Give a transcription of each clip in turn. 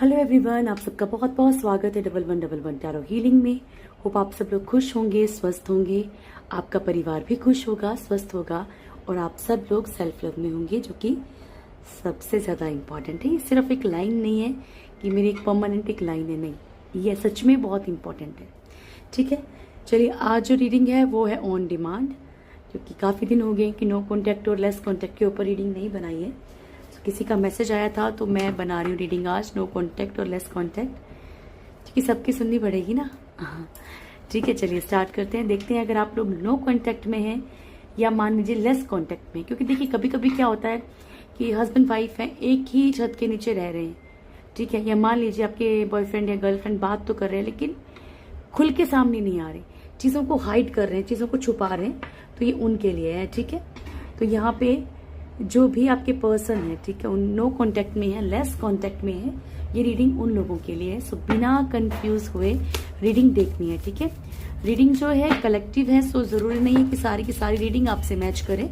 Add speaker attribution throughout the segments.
Speaker 1: Hello everyone, आप सबका बहुत बहुत स्वागत है 1111 टैरो हीलिंग में। होप आप सब लोग खुश होंगे, स्वस्थ होंगे, आपका परिवार भी खुश होगा, स्वस्थ होगा और आप सब लोग सेल्फ लव में होंगे, जो कि सबसे ज़्यादा इम्पॉर्टेंट है। ये सिर्फ एक लाइन नहीं है कि मेरी एक परमानेंट एक लाइन है, नहीं, ये सच में बहुत इम्पॉर्टेंट है। ठीक है, चलिए आज जो रीडिंग है वो है ऑन डिमांड, क्योंकि काफ़ी दिन हो गए कि नो कॉन्टैक्ट और लेस कॉन्टैक्ट के ऊपर रीडिंग नहीं बनाई है। किसी का मैसेज आया था तो मैं बना रही हूँ रीडिंग आज, नो कॉन्टैक्ट और लेस कॉन्टैक्ट, क्योंकि सबकी सुननी पड़ेगी ना। ठीक है, चलिए स्टार्ट करते हैं। देखते हैं अगर आप लोग नो कॉन्टैक्ट में हैं या मान लीजिए लेस कॉन्टैक्ट में, क्योंकि देखिए कभी कभी क्या होता है कि हस्बैंड वाइफ हैं, एक ही छत के नीचे रह रहे हैं, ठीक है, या मान लीजिए आपके बॉयफ्रेंड या गर्लफ्रेंड बात तो कर रहे हैं लेकिन खुल के सामने नहीं आ रहे, चीज़ों को हाइड कर रहे हैं, चीज़ों को छुपा रहे हैं, तो ये उनके लिए है। ठीक है, तो यहाँ पे जो भी आपके पर्सन है, ठीक है, उन नो कॉन्टैक्ट में है, लेस कॉन्टैक्ट में है, ये रीडिंग उन लोगों के लिए है। सो बिना कंफ्यूज हुए रीडिंग देखनी है। ठीक है, रीडिंग जो है कलेक्टिव है, सो जरूरी नहीं है कि सारी की सारी रीडिंग आपसे मैच करे,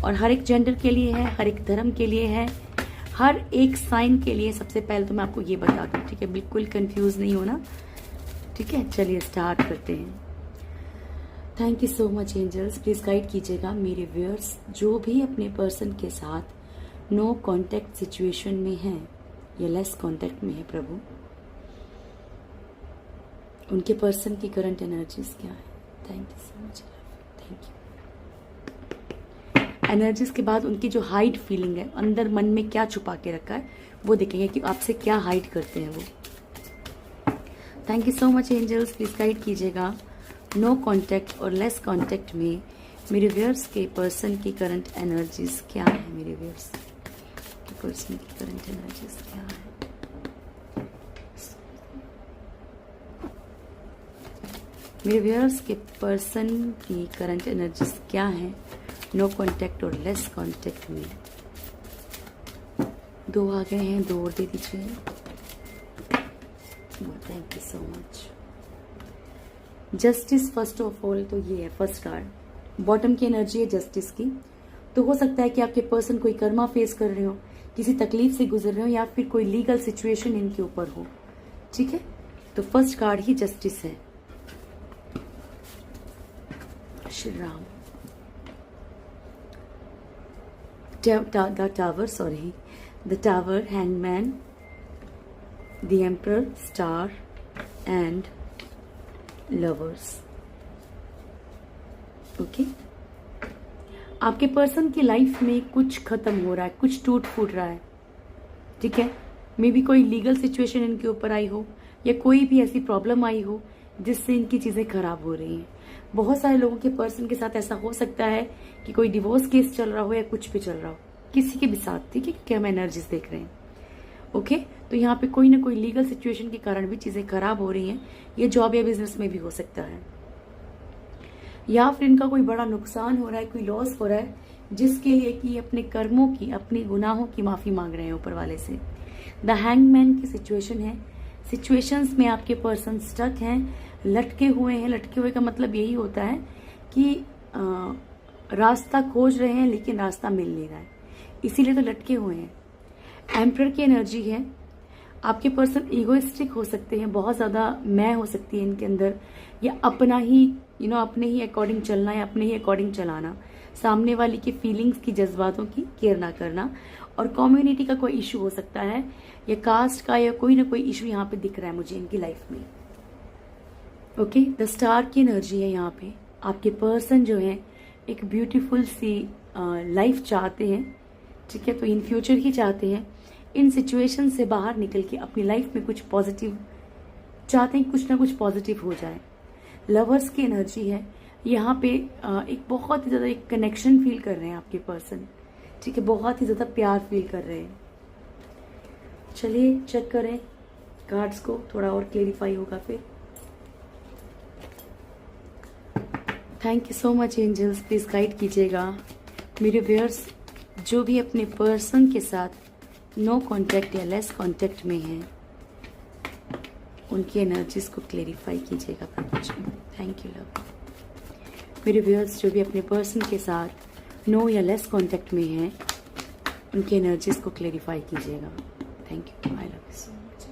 Speaker 1: और हर एक जेंडर के लिए है, हर एक धर्म के लिए है, हर एक साइन के लिए। सबसे पहले तो मैं आपको ये बता दूं, ठीक है, बिल्कुल कंफ्यूज नहीं होना। ठीक है, चलिए स्टार्ट करते हैं। Thank you so much angels, please guide कीजिएगा मेरे व्यूअर्स जो भी अपने पर्सन के साथ नो कॉन्टैक्ट सिचुएशन में है या लेस कॉन्टैक्ट में है, प्रभु उनके पर्सन की करंट एनर्जीज क्या है। Thank you so much, thank you. Energies के बाद उनकी जो हाइड फीलिंग है, अंदर मन में क्या छुपा के रखा है, वो देखेंगे कि आपसे क्या हाइड करते हैं वो। Thank you so much angels, please guide कीजिएगा नो कॉन्टैक्ट और लेस कॉन्टैक्ट में मेरे व्यूअर्स के पर्सन की करंट एनर्जीज क्या है। मेरे व्यूअर्स के पर्सन की करंट एनर्जीज क्या है। मेरे व्यूअर्स के पर्सन की करंट एनर्जीज क्या है नो कॉन्टैक्ट और लेस कॉन्टैक्ट में। दो आ गए हैं, दो और दे दीजिए। Thank you so much. Justice first of all, तो ये है फर्स्ट कार्ड, बॉटम की एनर्जी है जस्टिस की। तो हो सकता है कि आपके पर्सन कोई कर्मा फेस कर रहे हो, किसी तकलीफ से गुजर रहे हो, या फिर कोई लीगल सिचुएशन इनके ऊपर हो। ठीक है, तो फर्स्ट कार्ड ही जस्टिस है। Shri Ram. The tower, sorry, the tower, hangman, the emperor, star and lovers. Okay, आपके पर्सन की लाइफ में कुछ खत्म हो रहा है, कुछ टूट फूट रहा है। ठीक है, मे बी कोई लीगल सिचुएशन इनके ऊपर आई हो, या कोई भी ऐसी प्रॉब्लम आई हो जिससे इनकी चीजें खराब हो रही हैं। बहुत सारे लोगों के पर्सन के साथ ऐसा हो सकता है कि कोई डिवोर्स केस चल रहा हो या कुछ भी चल रहा हो, किसी के भी साथ। ठीक है, क्योंकि हम एनर्जीज देख रहे हैं। ओके, तो यहाँ पे कोई ना कोई लीगल सिचुएशन के कारण भी चीजें खराब हो रही हैं। ये जॉब या बिजनेस में भी हो सकता है, या फिर इनका कोई बड़ा नुकसान हो रहा है, कोई लॉस हो रहा है, जिसके लिए कि अपने कर्मों की, अपने गुनाहों की माफी मांग रहे हैं ऊपर वाले से। द हैंगमैन की सिचुएशन है। सिचुएशंस में आपके पर्सन स्टक हैं, लटके हुए हैं। लटके हुए का मतलब यही होता है कि रास्ता खोज रहे हैं लेकिन रास्ता मिल नहीं रहा है, इसीलिए तो लटके हुए हैं। एम्परर की एनर्जी है। आपके पर्सन इगोइस्टिक हो सकते हैं, बहुत ज्यादा मैं हो सकती है इनके अंदर, या अपना ही अपने ही अकॉर्डिंग चलना या अपने ही अकॉर्डिंग चलाना, सामने वाली की फीलिंग्स की, जज्बातों की केयर ना करना। और कम्युनिटी का कोई इशू हो सकता है, या कास्ट का, या कोई ना कोई इशू यहाँ पे दिख रहा है मुझे इनकी लाइफ में। ओके, द स्टार की एनर्जी है यहाँ पे। आपके पर्सन जो है एक ब्यूटीफुल सी लाइफ चाहते हैं। ठीक है, तो इन फ्यूचर ही चाहते हैं, इन सिचुएशन से बाहर निकल के अपनी लाइफ में कुछ पॉजिटिव चाहते हैं, कुछ ना कुछ पॉजिटिव हो जाए। लवर्स की एनर्जी है यहाँ पे। एक बहुत ही ज्यादा एक कनेक्शन फील कर रहे हैं आपके पर्सन। ठीक है, बहुत ही ज्यादा प्यार फील कर रहे हैं। चलिए चेक करें कार्ड्स को, थोड़ा और क्लेरिफाई होगा फिर। Thank you so much angels, please guide कीजिएगा मेरे व्यूअर्स जो भी अपने पर्सन के साथ नो कॉन्टैक्ट या लेस कॉन्टैक्ट में हैं, उनकी एनर्जीज को क्लेरिफाई कीजिएगा प्रभु जी। Thank you love. मेरे व्यूअर्स जो भी अपने पर्सन के साथ नो या लेस कॉन्टैक्ट में हैं, उनकी एनर्जीज को क्लेरिफाई कीजिएगा। Thank you, I love you so much.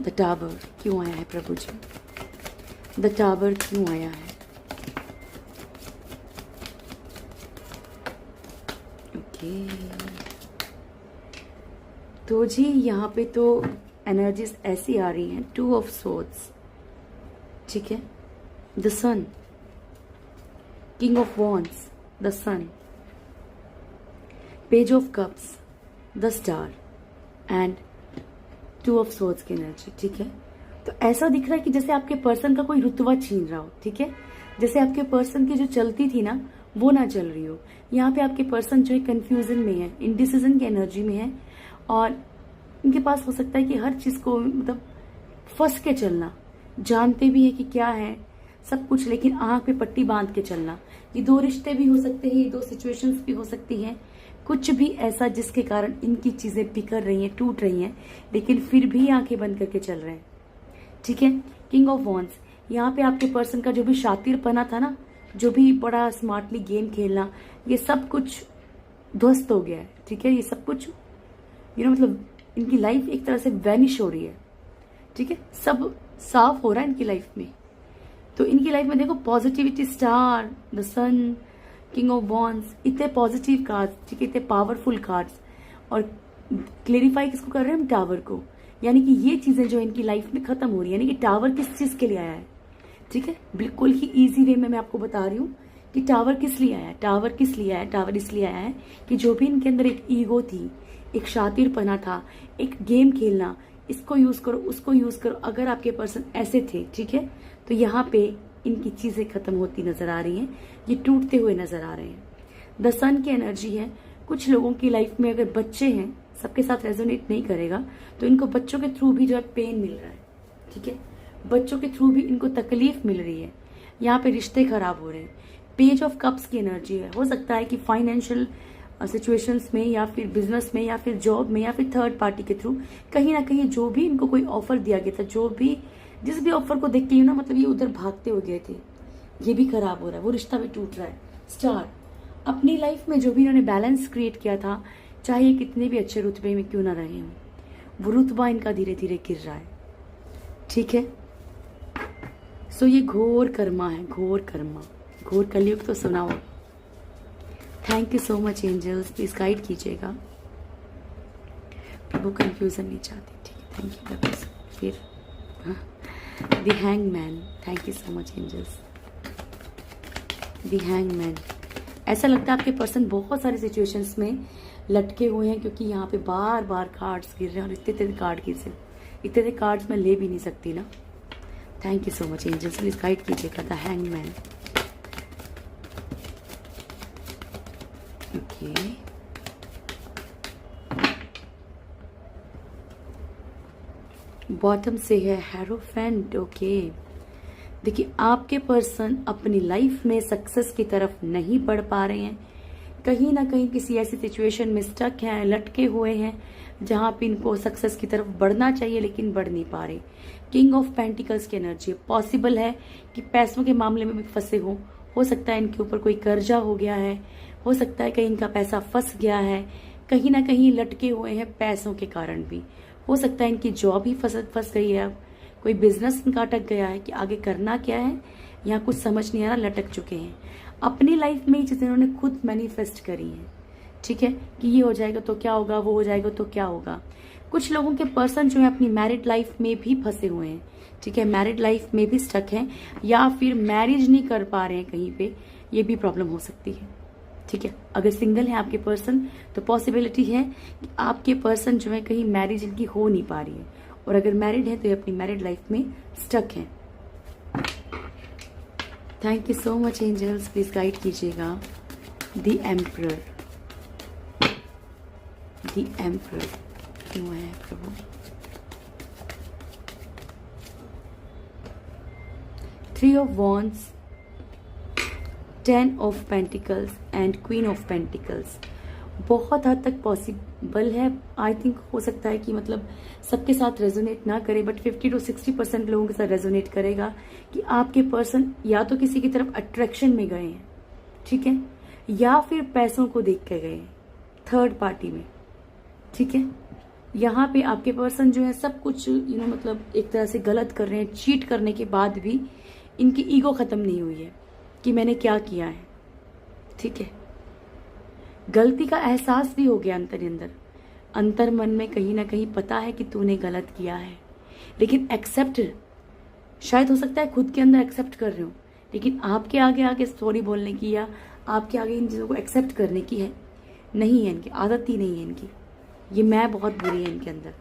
Speaker 1: The tower क्यों आया है प्रभु जी? द टावर क्यों आया है? ओके, तो जी यहाँ पे तो एनर्जीज ऐसी आ रही हैं, 2 ऑफ सोर्ड्स, ठीक है, the sun, king of wands, the sun, page of cups, the star and 2 of swords की एनर्जी, ठीक है। तो ऐसा दिख रहा है कि जैसे आपके पर्सन का कोई रुतबा छीन रहा हो, ठीक है, जैसे आपके पर्सन की जो चलती थी ना वो ना चल रही हो। यहाँ पे आपके पर्सन जो है कंफ्यूजन में है, इनडिसीजन की एनर्जी में है, और इनके पास हो सकता है कि हर चीज को मतलब फंस के चलना, जानते भी है कि क्या है सब कुछ, लेकिन आंख पे पट्टी बांध के चलना। ये 2 रिश्ते भी हो सकते हैं, ये 2 सिचुएशंस भी हो सकती हैं, कुछ भी ऐसा जिसके कारण इनकी चीजें बिखर रही हैं, टूट रही हैं, लेकिन फिर भी आंखें बंद करके चल रहे हैं, ठीक है। किंग ऑफ वॉन्ड्स, यहाँ पे आपके पर्सन का जो भी शातिरपना था ना, जो भी बड़ा स्मार्टली गेम खेलना, ये सब कुछ ध्वस्त हो गया है, ठीक है। ये सब कुछ मतलब इनकी लाइफ एक तरह से वैनिश हो रही है, ठीक है, सब साफ हो रहा है इनकी लाइफ में। तो इनकी लाइफ में देखो positivity, star, the sun, king of wands, इतने पॉजिटिव कार्ड्स, ठीक है, इतने पावरफुल कार्ड्स, और क्लेरिफाई किसको कर रहे हैं हम? टावर को। यानी कि ये चीजें जो इनकी लाइफ में खत्म हो रही है, यानी कि टावर किस चीज के लिए आया है, ठीक है, बिल्कुल ही इजी वे में मैं आपको बता रही हूँ कि टावर किस लिए आया है। टावर किस लिए आया है? टावर इसलिए आया है कि जो भी इनके अंदर एक ईगो थी, एक शातिरपना था, एक गेम खेलना, इसको यूज करो उसको यूज करो, अगर आपके पर्सन ऐसे थे, ठीक है, तो यहाँ पे इनकी चीजें खत्म होती नजर आ रही हैं, ये टूटते हुए नजर आ रहे हैं। द सन की एनर्जी है, कुछ लोगों की लाइफ में अगर बच्चे हैं, सबके साथ रेजोनेट नहीं करेगा, तो इनको बच्चों के थ्रू भी जो है पेन मिल रहा है, ठीक है, बच्चों के थ्रू भी इनको तकलीफ मिल रही है, यहाँ पे रिश्ते खराब हो रहे हैं। पेज ऑफ कप्स की एनर्जी है, हो सकता है कि फाइनेंशियल सिचुएशंस में, या फिर बिजनेस में, या फिर जॉब में, या फिर थर्ड पार्टी के थ्रू कहीं ना कहीं जो भी इनको कोई ऑफर दिया गया था, जो भी जिस भी ऑफर को देख के ना मतलब ये उधर भागते हो गए थे, ये भी खराब हो रहा है, वो रिश्ता भी टूट रहा है। स्टार, अपनी लाइफ में जो भी इन्होंने बैलेंस क्रिएट किया था, चाहे ये कितने भी अच्छे रुतबे में क्यों ना रहे हों, वो रुतबा इनका धीरे धीरे गिर रहा है, ठीक है। सो ये घोर कर्मा है, घोर कर्मा, घोर कलयुग तो सुना हो। Thank you so much angels, please guide कीजिएगा, प्रभु कंफ्यूजन नहीं चाहते, ठीक है, थैंक यू प्रभु। फिर the hangman, thank you so much angels. The hangman, ऐसा लगता है आपके पर्सन बहुत सारे सिचुएशंस में लटके हुए हैं, क्योंकि यहाँ पे बार बार कार्ड्स गिर रहे हैं, और इतने कार्ड गिर रहे, इतने कार्ड्स मैं ले भी नहीं सकती ना। Thank you so much angels, please guide कीजिएगा द हैंगमैन। ओके, बॉटम से है हेरोफेंट। ओके, देखिए आपके पर्सन अपनी लाइफ में सक्सेस की तरफ नहीं बढ़ पा रहे हैं, कहीं ना कहीं किसी ऐसी सिचुएशन में स्टक हैं, लटके हुए हैं, जहां पे इनको सक्सेस की तरफ बढ़ना चाहिए लेकिन बढ़ नहीं पा रहे। किंग ऑफ पेंटिकल्स की एनर्जी, पॉसिबल है कि पैसों के मामले में भी फंसे हो सकता है इनके ऊपर कोई कर्जा हो गया है, हो सकता है कहीं इनका पैसा फंस गया है, कहीं ना कहीं लटके हुए हैं पैसों के कारण भी, हो सकता है इनकी जॉब ही फंस गई है, कोई बिजनेस इनका अटक गया है कि आगे करना क्या है, यहाँ कुछ समझ नहीं आ रहा, लटक चुके हैं। अपनी लाइफ में ये चीजें इन्होंने खुद मैनिफेस्ट करी हैं, ठीक है, कि ये हो जाएगा तो क्या होगा, वो हो जाएगा तो क्या होगा। कुछ लोगों के पर्सन जो है अपनी मैरिड लाइफ में भी फंसे हुए हैं, ठीक है, मैरिड लाइफ में भी स्टक हैं, या फिर मैरिज नहीं कर पा रहे हैं कहीं पे, ये भी प्रॉब्लम हो सकती है, ठीक है। अगर सिंगल है आपके पर्सन तो पॉसिबिलिटी है कि आपके पर्सन जो है कहीं मैरिज इनकी हो नहीं पा रही है, और अगर मैरिड है तो ये अपनी मैरिड लाइफ में स्टक है। Thank you so much angels, please guide कीजिएगा द एम्परर। द एम्परर क्यों है प्रभु? Three of wands, 10 of pentacles and queen of pentacles. बहुत हद तक पॉसिबल है, आई थिंक हो सकता है कि मतलब सबके साथ रेजोनेट ना करे, बट 50 to 60% लोगों के साथ रेजोनेट करेगा कि आपके पर्सन या तो किसी की तरफ अट्रैक्शन में गए हैं, ठीक है, या फिर पैसों को देख के गए हैं, थर्ड पार्टी में, ठीक है। यहाँ पे आपके पर्सन जो है सब कुछ मतलब एक तरह से गलत कर रहे हैं, चीट करने के बाद भी इनकी ईगो खत्म नहीं हुई है कि मैंने क्या किया है, ठीक है। गलती का एहसास भी हो गया अंतर मन में कहीं ना कहीं पता है कि तूने गलत किया है, लेकिन एक्सेप्ट शायद हो सकता है खुद के अंदर एक्सेप्ट कर रहे हो, लेकिन आपके आगे आगे सॉरी बोलने की या आपके आगे इन चीज़ों को एक्सेप्ट करने की है नहीं है, इनकी आदत ही नहीं है इनकी। ये मैं बहुत बुरी है इनके अंदर,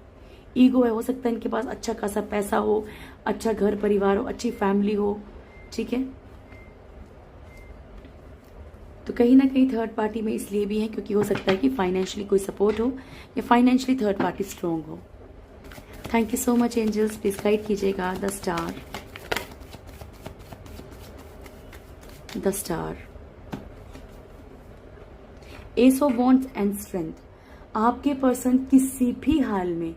Speaker 1: ईगो है। हो सकता है इनके पास अच्छा खासा पैसा हो, अच्छा घर परिवार हो, अच्छी फैमिली हो, ठीक है। तो कहीं ना कहीं थर्ड पार्टी में इसलिए भी है क्योंकि हो सकता है कि फाइनेंशियली कोई सपोर्ट हो या फाइनेंशियली थर्ड पार्टी स्ट्रॉन्ग हो। Thank you so much angels, please guide कीजिएगा। The star, ace of wands and strength. आपके पर्सन किसी भी हाल में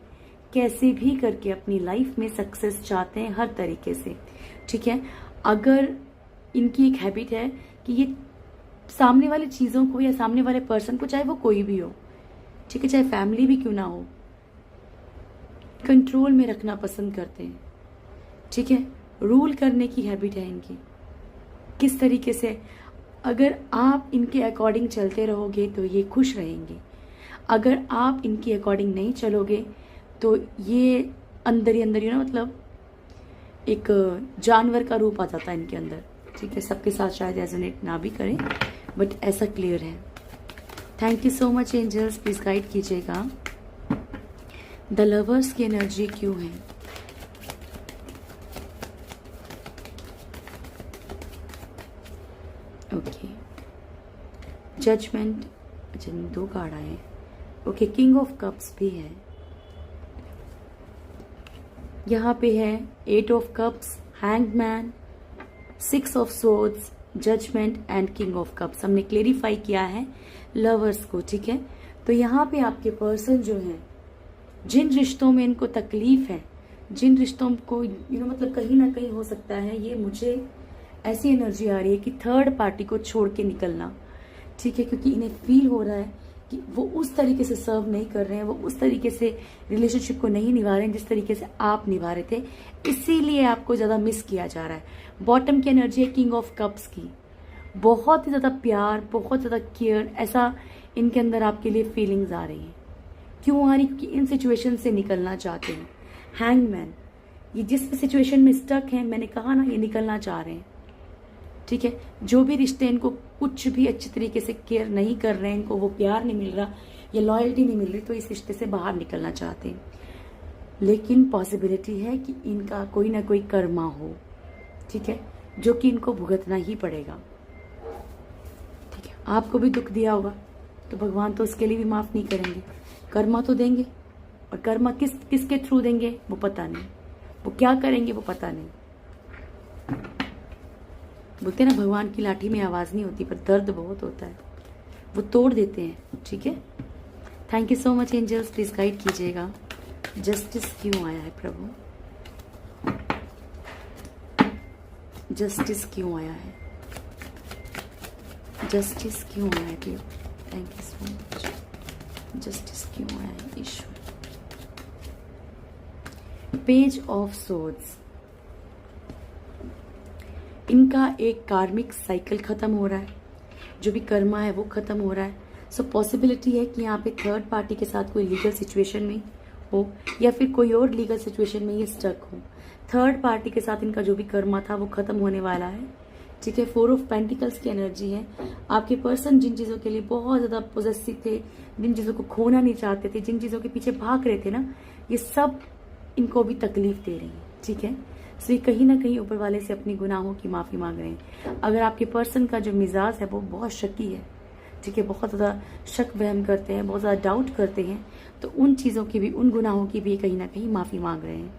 Speaker 1: कैसे भी करके अपनी लाइफ में सक्सेस चाहते हैं हर तरीके से, ठीक है। अगर इनकी एक हैबिट है कि ये सामने वाली चीज़ों को या सामने वाले पर्सन को, चाहे वो कोई भी हो, ठीक है, चाहे फैमिली भी क्यों ना हो, कंट्रोल में रखना पसंद करते हैं, ठीक है। रूल करने की हैबिट है इनकी। किस तरीके से, अगर आप इनके अकॉर्डिंग चलते रहोगे तो ये खुश रहेंगे, अगर आप इनके अकॉर्डिंग नहीं चलोगे तो ये अंदर ही अंदर मतलब एक जानवर का रूप आ जाता है इनके अंदर, ठीक है। सबके साथ शायद रेजोनेट ना भी करें, बट ऐसा क्लियर है। Thank you so much angels, please guide कीजिएगा। द लवर्स की एनर्जी क्यों है? ओके, जजमेंट, अच्छा 2 कार्ड आए। ओके, किंग ऑफ कप्स भी है यहाँ पे है, 8 of cups, hanged man, 6 of swords, judgment and king of cups. हमने क्लेरिफाई किया है लवर्स को, ठीक है। तो यहाँ पे आपके पर्सन जो है, जिन रिश्तों में इनको तकलीफ है, जिन रिश्तों को मतलब कहीं ना कहीं हो सकता है, ये मुझे ऐसी एनर्जी आ रही है कि थर्ड पार्टी को छोड़ के निकलना, ठीक है, क्योंकि इन्हें फील हो रहा है कि वो उस तरीके से सर्व नहीं कर रहे हैं, वो उस तरीके से रिलेशनशिप को नहीं निभा रहे हैं जिस तरीके से आप निभा रहे थे, इसीलिए आपको ज्यादा मिस किया जा रहा है। बॉटम की एनर्जी है किंग ऑफ कप्स की, बहुत ही ज्यादा प्यार, बहुत ज्यादा केयर, ऐसा इनके अंदर आपके लिए फीलिंग्स आ रही हैं। क्यों आ रही? क्योंकि इन सिचुएशन से निकलना चाहते हैं। हैंगमैन, ये जिस सिचुएशन में स्टक है, मैंने कहा ना, ये निकलना चाह रहे हैं, ठीक है। जो भी रिश्ते इनको कुछ भी अच्छी तरीके से केयर नहीं कर रहे हैं, इनको वो प्यार नहीं मिल रहा या लॉयल्टी नहीं मिल रही, तो इस रिश्ते से बाहर निकलना चाहते हैं। लेकिन पॉसिबिलिटी है कि इनका कोई ना कोई कर्मा हो, ठीक है, जो कि इनको भुगतना ही पड़ेगा, ठीक है। आपको भी दुख दिया होगा तो भगवान तो उसके लिए भी माफ नहीं करेंगे, कर्मा तो देंगे, और कर्मा किसके थ्रू देंगे वो पता नहीं, वो क्या करेंगे वो पता नहीं। बोलते हैं ना, भगवान की लाठी में आवाज नहीं होती पर दर्द बहुत होता है, वो तोड़ देते हैं, ठीक है। Thank you so much angels, please guide कीजिएगा। जस्टिस क्यों आया है प्रभु? जस्टिस क्यों आया है? जस्टिस क्यों आया है? Thank you so much. Justice क्यों आया है ईश्वर? पेज ऑफ सोर्ड्स, इनका एक कार्मिक साइकिल खत्म हो रहा है, जो भी कर्मा है वो खत्म हो रहा है। सो पॉसिबिलिटी है कि यहाँ पे थर्ड पार्टी के साथ कोई लीगल सिचुएशन में हो या फिर कोई और लीगल सिचुएशन में ये स्टक हो। थर्ड पार्टी के साथ इनका जो भी कर्मा था वो खत्म होने वाला है, ठीक है। 4 ऑफ पेंटिकल्स की एनर्जी है। आपके पर्सन जिन चीज़ों के लिए बहुत ज़्यादा पोजेसिव थे, जिन चीज़ों को खोना नहीं चाहते थे, जिन चीज़ों के पीछे भाग रहे थे ना, ये सब इनको भी तकलीफ दे रही है, ठीक है। सो ये कहीं ना कहीं ऊपर वाले से अपनी गुनाहों की माफ़ी मांग रहे हैं। अगर आपके पर्सन का जो मिजाज है वो बहुत शकी है, ठीक है, बहुत ज़्यादा शक वहम करते हैं, बहुत ज़्यादा डाउट करते हैं, तो उन चीज़ों की भी, उन गुनाहों की भी कहीं ना कहीं माफ़ी मांग रहे हैं।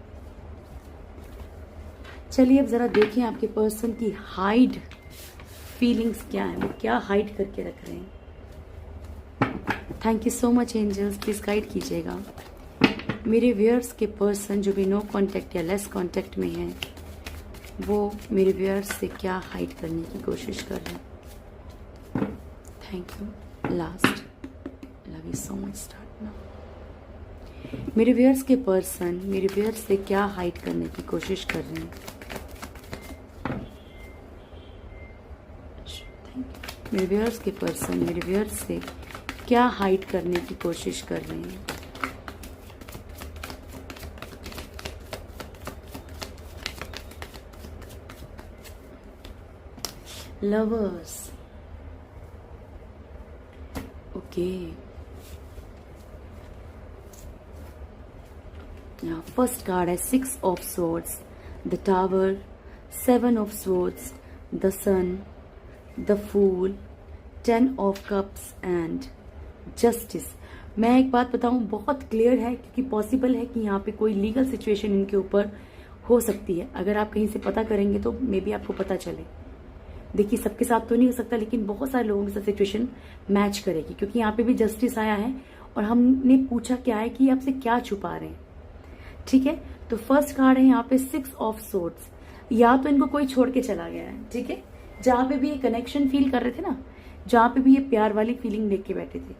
Speaker 1: चलिए अब ज़रा देखें आपके पर्सन की हाइड फीलिंग्स क्या है, वो क्या हाइड करके रख रहे हैं। Thank you so much angels, please guide कीजिएगा। मेरे व्यूअर्स के पर्सन जो भी नो कांटेक्ट या लेस कांटेक्ट में हैं, वो मेरे व्यूअर्स से क्या हाइड करने की कोशिश कर रहे हैं। Thank you. Last, love love you so much. Start now. मेरे व्यूअर्स के पर्सन मेरे व्यूअर्स से क्या हाइड करने की कोशिश कर रहे हैं? मेरे व्यूअर्स के पर्सन मेरे व्यूअर्स से क्या हाइड करने की कोशिश कर रहे हैं? लवर्स। ओके, फर्स्ट कार्ड है 6 of swords, the tower, 7 of swords, the sun, the fool, 10 of cups and justice. मैं एक बात बताऊं, बहुत क्लियर है क्योंकि पॉसिबल है कि यहाँ पे कोई लीगल सिचुएशन इनके ऊपर हो सकती है। अगर आप कहीं से पता करेंगे तो मे बी आपको पता चले। देखिए, सबके साथ तो नहीं हो सकता, लेकिन बहुत सारे लोगों के साथ सिचुएशन मैच करेगी, क्योंकि यहाँ पे भी जस्टिस आया है और हमने पूछा क्या है कि आपसे क्या छुपा रहे हैं। ठीक है, तो फर्स्ट कार्ड है यहाँ पे 6 ऑफ स्वॉर्ड्स। या तो इनको कोई छोड़ के चला गया है, ठीक है, जहां पे भी ये कनेक्शन फील कर रहे थे ना, जहां पे भी ये प्यार वाली फीलिंग लेके बैठे थे,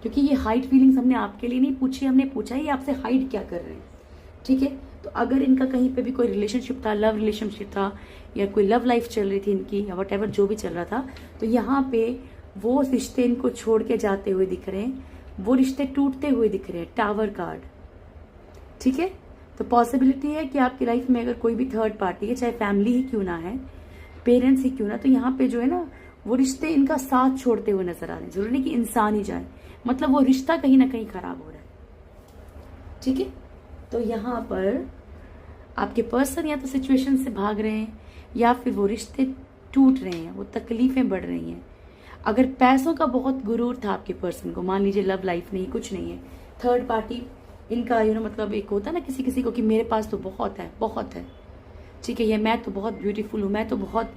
Speaker 1: क्योंकि ये हाइड फीलिंग्स हमने आपके लिए नहीं पूछी, हमने पूछा ये आपसे हाइड क्या कर रहे हैं। ठीक है, तो अगर इनका कहीं पे भी कोई रिलेशनशिप था, लव रिलेशनशिप था, या कोई लव लाइफ चल रही थी इनकी, या वट एवर जो भी चल रहा था, तो यहाँ पे वो रिश्ते इनको छोड़ के जाते हुए दिख रहे हैं, वो रिश्ते टूटते हुए दिख रहे हैं। टावर कार्ड, ठीक है, तो पॉसिबिलिटी है कि आपकी लाइफ में अगर कोई भी थर्ड पार्टी है, चाहे फैमिली ही क्यों ना है, पेरेंट्स ही क्यों ना, तो यहाँ पे जो है ना वो रिश्ते इनका साथ छोड़ते हुए नजर आ रहे हैं। जरूरी नहीं कि इंसान ही जाए, मतलब वो रिश्ता कहीं ना कहीं खराब हो रहा है। ठीक है, तो यहाँ पर आपके पर्सन या तो सिचुएशन से भाग रहे हैं, या फिर वो रिश्ते टूट रहे हैं, वो तकलीफें बढ़ रही हैं। अगर पैसों का बहुत गुरूर था आपके पर्सन को, मान लीजिए लव लाइफ नहीं, कुछ नहीं है, थर्ड पार्टी इनका मतलब एक होता है ना किसी किसी को कि मेरे पास तो बहुत है, बहुत है, ठीक है, ये मैं तो बहुत ब्यूटीफुल हूँ, मैं तो बहुत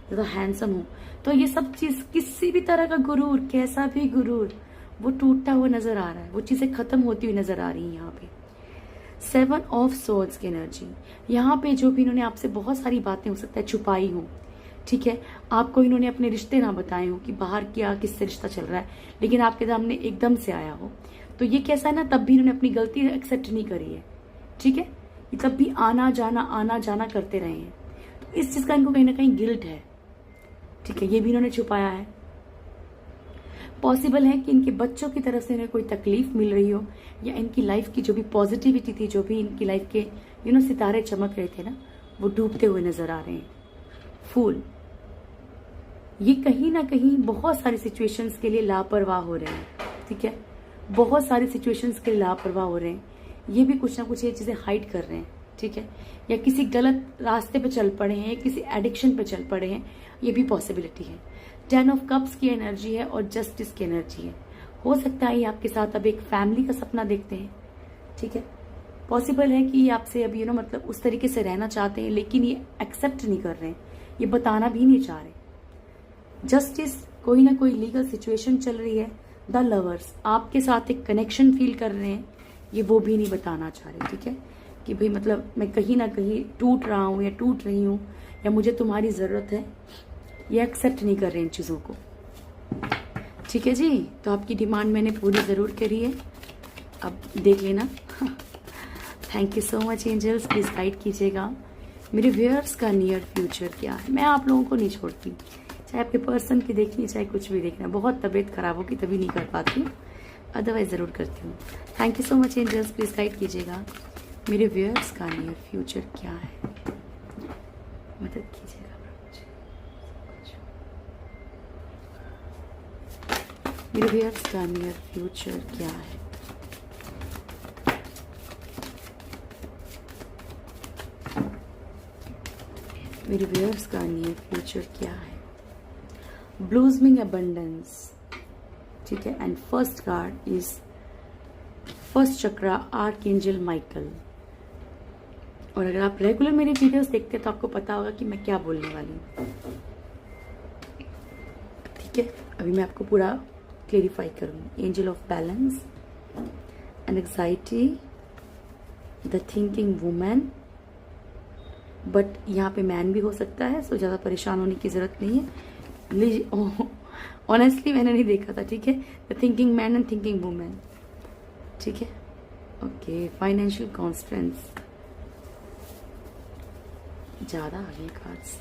Speaker 1: ज़्यादा हैंडसम हूँ, तो ये सब चीज़, किसी भी तरह का गुरूर, कैसा भी गुरूर, वो टूटता हुआ नजर आ रहा है, वो चीज़ें खत्म होती हुई नजर आ रही हैं। यहाँ पे 7 ऑफ स्वॉर्ड्स की एनर्जी, यहाँ पे जो भी इन्होंने आपसे बहुत सारी बातें हो सकता है छुपाई हो, ठीक है, आपको इन्होंने अपने रिश्ते ना बताए हो कि बाहर क्या किससे रिश्ता चल रहा है, लेकिन आपके सामने एकदम से आया हो, तो ये कैसा है ना, तब भी इन्होंने अपनी गलती एक्सेप्ट नहीं करी है। ठीक है, तब भी आना जाना करते रहे हैं, तो इस चीज का इनको कहीं ना कहीं गिल्ट है। ठीक है, ये भी इन्होंने छुपाया है। पॉसिबल है कि इनके बच्चों की तरफ से इन्हें कोई तकलीफ मिल रही हो, या इनकी लाइफ की जो भी पॉजिटिविटी थी, जो भी इनकी लाइफ के सितारे चमक रहे थे ना, वो डूबते हुए नजर आ रहे हैं। फूल, ये कहीं ना कहीं बहुत सारी सिचुएशंस के लिए लापरवाह हो रहे हैं। ठीक है, बहुत सारी सिचुएशंस के लिए लापरवाह हो रहे हैं, ये भी कुछ ना कुछ ये चीजें हाइड कर रहे हैं। ठीक है, या किसी गलत रास्ते पे चल पड़े हैं, किसी एडिक्शन पे चल पड़े हैं, ये भी पॉसिबिलिटी है। 10 ऑफ कप्स की एनर्जी है और जस्टिस की एनर्जी है। हो सकता है ये आपके साथ अब एक फैमिली का सपना देखते हैं। ठीक है, पॉसिबल है कि ये आपसे अब मतलब उस तरीके से रहना चाहते हैं, लेकिन ये एक्सेप्ट नहीं कर रहे हैं, ये बताना भी नहीं चाह रहे। जस्टिस, कोई ना कोई लीगल सिचुएशन चल रही है। द लवर्स, आपके साथ एक कनेक्शन फील कर रहे हैं, ये वो भी नहीं बताना चाह रहे। ठीक है, कि भाई मैं कहीं ना कहीं टूट रहा हूँ या टूट रही हूँ, या मुझे तुम्हारी ज़रूरत है, ये एक्सेप्ट नहीं कर रहे इन चीज़ों को। ठीक है जी, तो आपकी डिमांड मैंने पूरी ज़रूर करी है, अब देख लेना। Thank you so much angels, please guide कीजिएगा मेरे व्यूअर्स का नियर फ्यूचर क्या है। मैं आप लोगों को नहीं छोड़ती, चाहे आपके पर्सन की देखनी, चाहे कुछ भी देखना। बहुत तबीयत खराब होगी तभी नहीं कर पाती हूँ, अदरवाइज ज़रूर करती हूँ। Thank you so much angels, please guide कीजिएगा मेरे व्यूअर्स का नियर फ्यूचर क्या है, मदद कीजिएगा। मेरे व्यूअर्स का नियर फ्यूचर क्या है, मेरे व्यूअर्स का नियर फ्यूचर क्या है। ब्लूसमिंग अबंडेंस, ठीक है, and first card is first chakra archangel Michael. और अगर आप रेगुलर मेरी वीडियोस देखते हैं तो आपको पता होगा कि मैं क्या बोलने वाली हूँ। ठीक है, अभी मैं आपको पूरा क्लेरिफाई करूँगी। Angel of balance, anxiety, the thinking women, but यहाँ पे मैन भी हो सकता है, सो ज़्यादा परेशान होने की ज़रूरत नहीं है। ऑनेस्टली मैंने नहीं देखा था, ठीक है। The thinking man and thinking women, ठीक है। ओके, फाइनेंशियल कॉन्स्टेंट्स ज्यादा आ गई cards.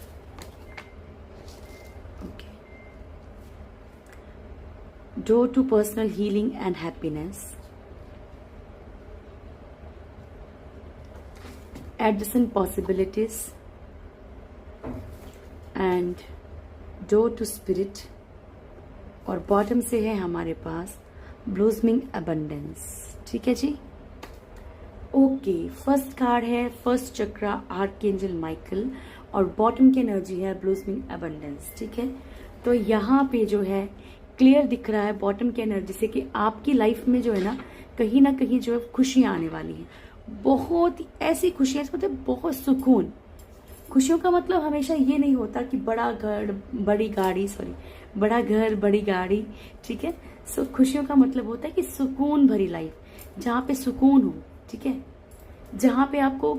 Speaker 1: Okay, door to personal healing and happiness, adjacent possibilities and door to spirit, और बॉटम से है हमारे पास ब्लूसमिंग अबंडेंस, ठीक है जी। ओके, फर्स्ट कार्ड है फर्स्ट चक्रा आर्कएंजल माइकल, और बॉटम की एनर्जी है ब्लूसमिंग अबंडेंस, ठीक है। तो यहाँ पे जो है क्लियर दिख रहा है बॉटम की एनर्जी से कि आपकी लाइफ में जो है ना कहीं जो है खुशियां आने वाली हैं, बहुत ऐसी खुशियां, मतलब बहुत सुकून। खुशियों का मतलब हमेशा ये नहीं होता कि बड़ा घर बड़ी गाड़ी, ठीक है। सो खुशियों का मतलब होता है कि सुकून भरी लाइफ, जहाँ पे सुकून हो, ठीक है। जहाँ पे आपको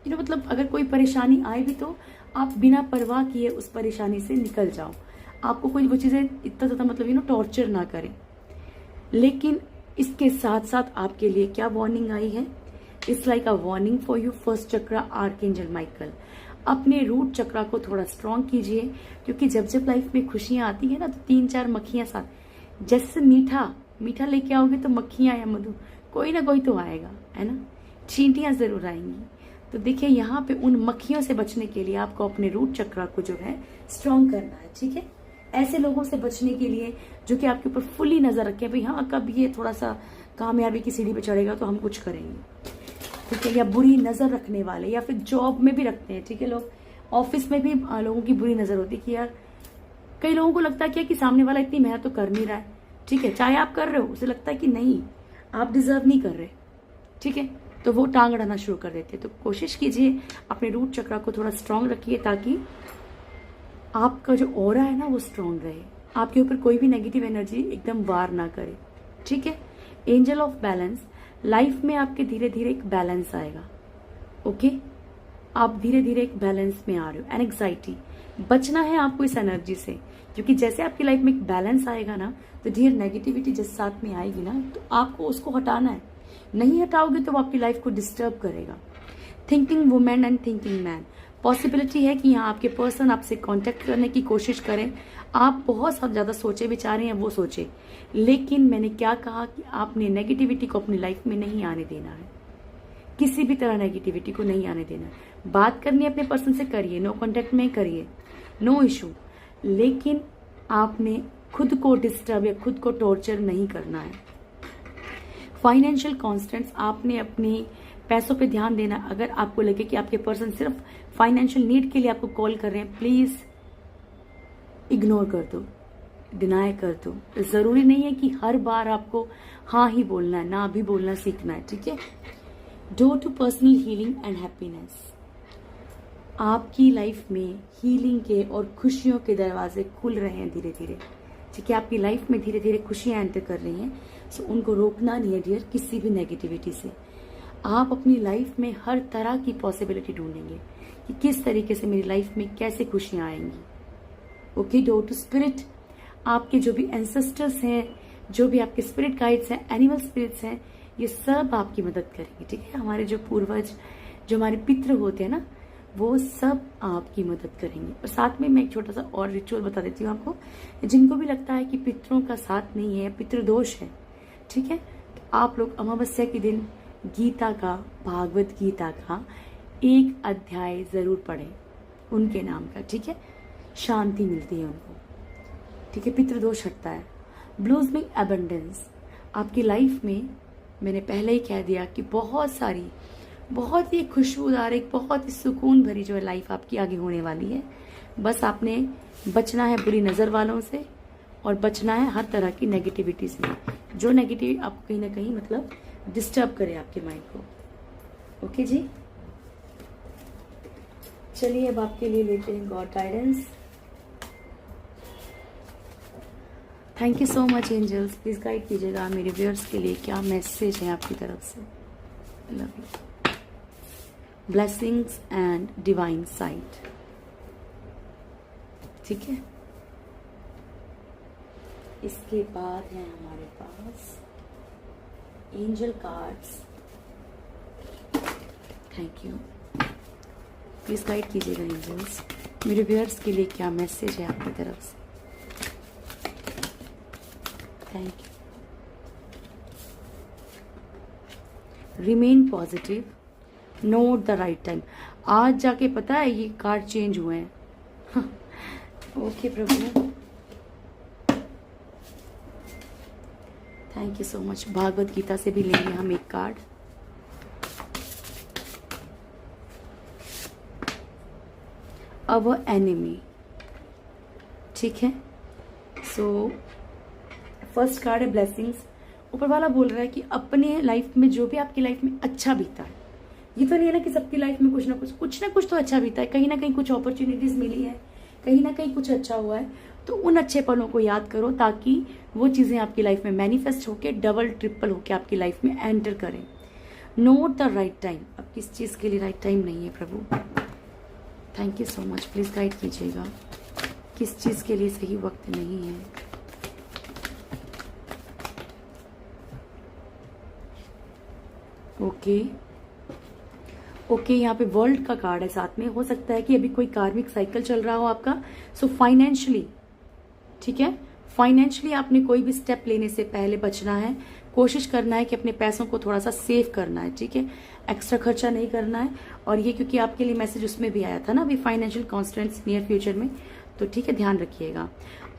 Speaker 1: मतलब अगर कोई परेशानी आए भी तो आप बिना परवाह किए उस परेशानी से निकल जाओ, आपको कोई वो चीजें इतना ज्यादा मतलब टॉर्चर ना करें। लेकिन इसके साथ साथ आपके लिए क्या वार्निंग आई है? It's like a warning for you first chakra archangel Michael. अपने रूट चक्रा को थोड़ा स्ट्रॉन्ग कीजिए, क्योंकि जब जब लाइफ में खुशियां आती है ना तो 3-4 मक्खियां साथ, जैसे मीठा लेके आओगे तो मक्खियां या मधु कोई ना कोई तो आएगा, है ना, चींटियां जरूर आएंगी। तो देखिए यहाँ पे उन मक्खियों से बचने के लिए आपको अपने रूट चक्रा को जो है स्ट्रॉन्ग करना है, ठीक है। ऐसे लोगों से बचने के लिए जो कि आपके ऊपर फुल्ली नजर रखे, भाई हाँ कब ये थोड़ा सा कामयाबी की सीढ़ी पे चढ़ेगा तो हम कुछ करेंगे, ठीक है। या बुरी नजर रखने वाले, या फिर जॉब में भी रखते हैं, ठीक है। लोग ऑफिस में भी लोगों की बुरी नजर होती है कि यार कई लोगों को लगता है कि सामने वाला इतनी मेहनत तो कर नहीं रहा है, ठीक है। चाहे आप कर रहे हो, उसे लगता है कि नहीं आप डिजर्व नहीं कर रहे, ठीक है। तो वो टांग अड़ाना शुरू कर देते हैं। तो कोशिश कीजिए अपने रूट चक्रा को थोड़ा स्ट्रांग रखिए, ताकि आपका जो ऑरा है ना वो स्ट्रांग रहे, आपके ऊपर कोई भी नेगेटिव एनर्जी एकदम वार ना करे, ठीक है। एंजल ऑफ बैलेंस, लाइफ में आपके धीरे धीरे एक बैलेंस आएगा, ओके। आप धीरे धीरे एक बैलेंस में आ रहे हो। एंग्जाइटी, बचना है आपको इस एनर्जी से, क्योंकि जैसे आपकी लाइफ में एक बैलेंस आएगा ना तो ढेर नेगेटिविटी जिस साथ में आएगी ना तो आपको उसको हटाना है। नहीं हटाओगे तो वो आपकी लाइफ को डिस्टर्ब करेगा। Thinking women and thinking man, possibility है कि यहाँ आपके पर्सन आपसे कांटेक्ट करने की कोशिश करें। आप बहुत ज्यादा सोचे विचारे हैं, वो सोचे, लेकिन मैंने क्या कहा कि आपने नेगेटिविटी को अपनी लाइफ में नहीं आने देना है, किसी भी तरह नेगेटिविटी को नहीं आने देना है। बात करनी है अपने पर्सन से, करिए, नो कांटेक्ट में करिए, नो इशू, लेकिन आपने खुद को डिस्टर्ब या खुद को टॉर्चर नहीं करना है। फाइनेंशियल कॉन्स्टेंट्स, आपने अपनी पैसों पे ध्यान देना। अगर आपको लगे कि आपके पर्सन सिर्फ फाइनेंशियल नीड के लिए आपको कॉल कर रहे हैं, प्लीज इग्नोर कर दो, डिनाई कर दो। जरूरी नहीं है कि हर बार आपको हाँ ही बोलना है, ना भी बोलना सीखना है, ठीक है। Door to personal healing and happiness, आपकी लाइफ में हीलिंग के और खुशियों के दरवाजे खुल रहे हैं धीरे धीरे, ठीक है। आपकी लाइफ में धीरे धीरे खुशियां एंटर कर रही हैं, सो उनको रोकना नहीं है डियर किसी भी नेगेटिविटी से। आप अपनी लाइफ में हर तरह की पॉसिबिलिटी ढूंढेंगे कि किस तरीके से मेरी लाइफ में कैसे खुशियां आएंगी, ओके। डोर टू स्पिरिट, आपके जो भी एंसेस्टर्स हैं, जो भी आपके स्पिरिट गाइड्स हैं, एनिमल स्पिरिट्स हैं, ये सब आपकी मदद करेंगे, ठीक है। हमारे जो पूर्वज, जो हमारे पितृ होते हैं ना, वो सब आपकी मदद करेंगे। और साथ में मैं एक छोटा सा और रिचुअल बता देती हूँ आपको, जिनको भी लगता है कि पितरों का साथ नहीं है, पितृदोष है, ठीक है, तो आप लोग अमावस्या के दिन गीता का, भागवत गीता का एक अध्याय जरूर पढ़ें उनके नाम का, ठीक है। शांति मिलती है उनको, ठीक है, पितृदोष हटता है। ब्लूसमिंग एबंडेंस, आपकी लाइफ में मैंने पहले ही कह दिया कि बहुत ही खुशबूदार, एक बहुत ही सुकून भरी जो है लाइफ आपकी आगे होने वाली है। बस आपने बचना है बुरी नज़र वालों से, और बचना है हर तरह की नेगेटिविटी से, जो नेगेटिव आपको कहीं ना कहीं मतलब डिस्टर्ब करे आपके माइंड को, ओके जी। चलिए अब आपके लिए लेते हैं god guidance. Thank you so much angels, please guide कीजिएगा मेरे व्यूअर्स के लिए, क्या मैसेज है आपकी तरफ से। Love you. Blessings and divine sight, ठीक है। इसके बाद है हमारे पास angel cards. Thank you, please guide कीजिएगा एंजल्स, मेरे व्यूअर्स के लिए क्या मैसेज है आपकी तरफ से। Thank you. Remain positive, note the right time. आज जाके पता है ये कार्ड चेंज हुए हैं। ओके प्रभु, thank you so much. Bhagavad Gita से भी लेंगे हम एक कार्ड। अवर एनिमी, ठीक है। सो फर्स्ट कार्ड है ब्लेसिंग्स। ऊपर वाला बोल रहा है कि अपने लाइफ में जो भी आपकी लाइफ में अच्छा बीता है, ये तो नहीं है ना कि सबकी लाइफ में कुछ ना कुछ तो अच्छा बीता है, कहीं ना कहीं कुछ अपॉर्चुनिटीज मिली है, कहीं ना कहीं कुछ अच्छा हुआ है। तो उन अच्छे पलों को याद करो ताकि वो चीजें आपकी लाइफ में मैनिफेस्ट होके डबल ट्रिपल होके आपकी लाइफ में एंटर करें। Note the right time. अब किस चीज के लिए राइट टाइम नहीं है प्रभु? Thank you so much, please guide कीजिएगा किस चीज के लिए सही वक्त नहीं है। ओके, यहाँ पे वर्ल्ड का कार्ड है साथ में। हो सकता है कि अभी कोई कार्मिक साइकिल चल रहा हो आपका। सो फाइनेंशियली, ठीक है, फाइनेंशियली आपने कोई भी स्टेप लेने से पहले बचना है, कोशिश करना है कि अपने पैसों को थोड़ा सा सेव करना है, ठीक है, एक्स्ट्रा खर्चा नहीं करना है। और ये क्योंकि आपके लिए मैसेज उसमें भी आया था ना अभी, फाइनेंशियल कॉन्स्टेंट्स नियर फ्यूचर में, तो ठीक है, ध्यान रखिएगा।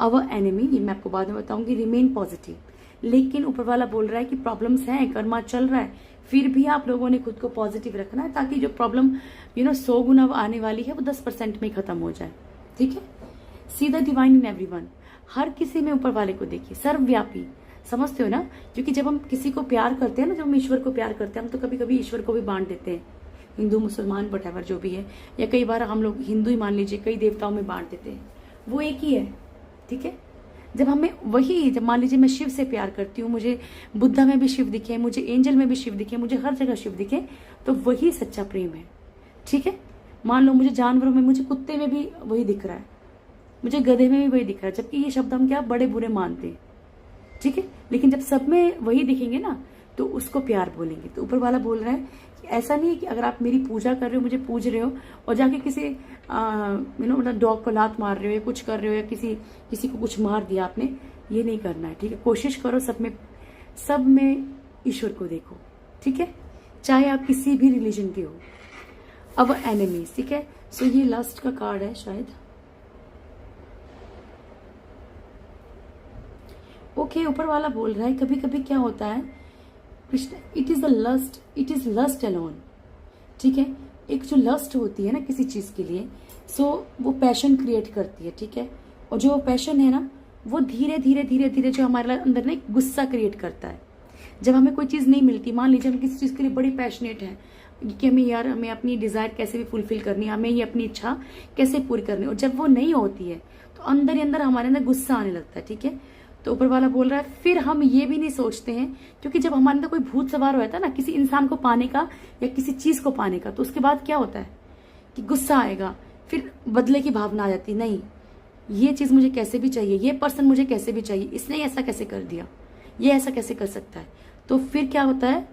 Speaker 1: अवर एनिमी, ये मैं आपको बाद में बताऊंगी। रिमेन पॉजिटिव, लेकिन ऊपर वाला बोल रहा है कि प्रॉब्लम्स हैं, कर्मा चल रहा है, फिर भी आप लोगों ने खुद को पॉजिटिव रखना है ताकि जो प्रॉब्लम 100 गुना आने वाली है वो 10% में ही खत्म हो जाए, ठीक है। See the divine in everyone, हर किसी में ऊपर वाले को देखिए, सर्वव्यापी, समझते हो ना? क्योंकि जब हम किसी को प्यार करते हैं ना, जब हम ईश्वर को प्यार करते हैं, हम तो कभी कभी ईश्वर को भी बांट देते हैं, हिंदू मुसलमान वटएवर जो भी है, या कई बार हम लोग हिंदू ही मान लीजिए कई देवताओं में बांट देते हैं, वो एक ही है, ठीक है। जब हमें वही, जब मान लीजिए मैं शिव से प्यार करती हूँ, मुझे बुद्धा में भी शिव दिखे, मुझे एंजल में भी शिव दिखे, मुझे हर जगह शिव दिखे, तो वही सच्चा प्रेम है, ठीक है। मान लो मुझे जानवरों में, मुझे कुत्ते में भी वही दिख रहा है, मुझे गधे में भी वही दिख रहा है, जबकि ये शब्द हम क्या बड़े बुरे मानते हैं, ठीक है। लेकिन जब सब में वही दिखेंगे ना तो उसको प्यार बोलेंगे। तो ऊपर वाला बोल रहा है कि ऐसा नहीं है कि अगर आप मेरी पूजा कर रहे हो, मुझे पूज रहे हो, और जाके किसी मतलब डॉग को लात मार रहे हो या कुछ कर रहे हो, या किसी को कुछ मार दिया आपने, ये नहीं करना है, ठीक है। कोशिश करो सब में ईश्वर को देखो, ठीक है, चाहे आप किसी भी रिलीजन के हो। अब एनिमीज, ठीक है। सो ये लास्ट का कार्ड है शायद। ओके, ऊपर वाला बोल रहा है कभी कभी क्या होता है Krishna, it is lust alone, ठीक है। एक जो लस्ट होती है ना किसी चीज के लिए, सो वो पैशन क्रिएट करती है, ठीक है। और जो पैशन है ना, वो धीरे धीरे जो हमारे अंदर ना एक गुस्सा क्रिएट करता है। जब हमें कोई चीज नहीं मिलती, मान लीजिए हम किसी चीज के लिए बड़ी पैशनेट हैं कि हमें अपनी डिजायर कैसे भी फुलफिल करनी है, हमें ये अपनी इच्छा कैसे पूरी करनी है, और जब वो नहीं होती है तो अंदर ही अंदर हमारे अंदर गुस्सा आने लगता है, ठीक है। तो ऊपर वाला बोल रहा है फिर हम ये भी नहीं सोचते हैं, क्योंकि जब हमारे अंदर कोई भूत सवार होता है ना किसी इंसान को पाने का या किसी चीज को पाने का, तो उसके बाद क्या होता है कि गुस्सा आएगा, फिर बदले की भावना आ जाती, नहीं ये चीज मुझे कैसे भी चाहिए, ये पर्सन मुझे कैसे भी चाहिए, इसने ऐसा कैसे कर दिया, ये ऐसा कैसे कर सकता है। तो फिर क्या होता है,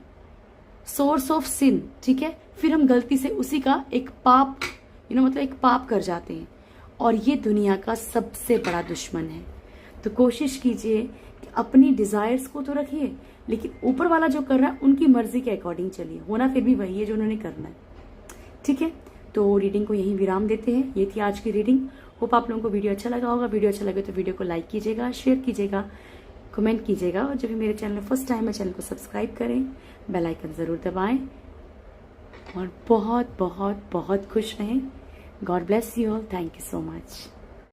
Speaker 1: सोर्स ऑफ सिन, ठीक है। फिर हम गलती से उसी का एक पाप मतलब एक पाप कर जाते हैं, और ये दुनिया का सबसे बड़ा दुश्मन है। तो कोशिश कीजिए कि अपनी डिजायर्स को तो रखिए, लेकिन ऊपर वाला जो कर रहा है उनकी मर्जी के अकॉर्डिंग चलिए, होना फिर भी वही है जो उन्होंने करना है, ठीक है। तो रीडिंग को यहीं विराम देते हैं। ये थी आज की रीडिंग। होप आप लोगों को वीडियो अच्छा लगा होगा। वीडियो अच्छा लगे तो वीडियो को लाइक कीजिएगा, शेयर कीजिएगा, कमेंट कीजिएगा, और जब भी मेरे चैनल फर्स्ट टाइम है चैनल को सब्सक्राइब करें, बेल आइकन जरूर दबाएं, और बहुत बहुत बहुत खुश रहें। God bless you all. Thank you so much.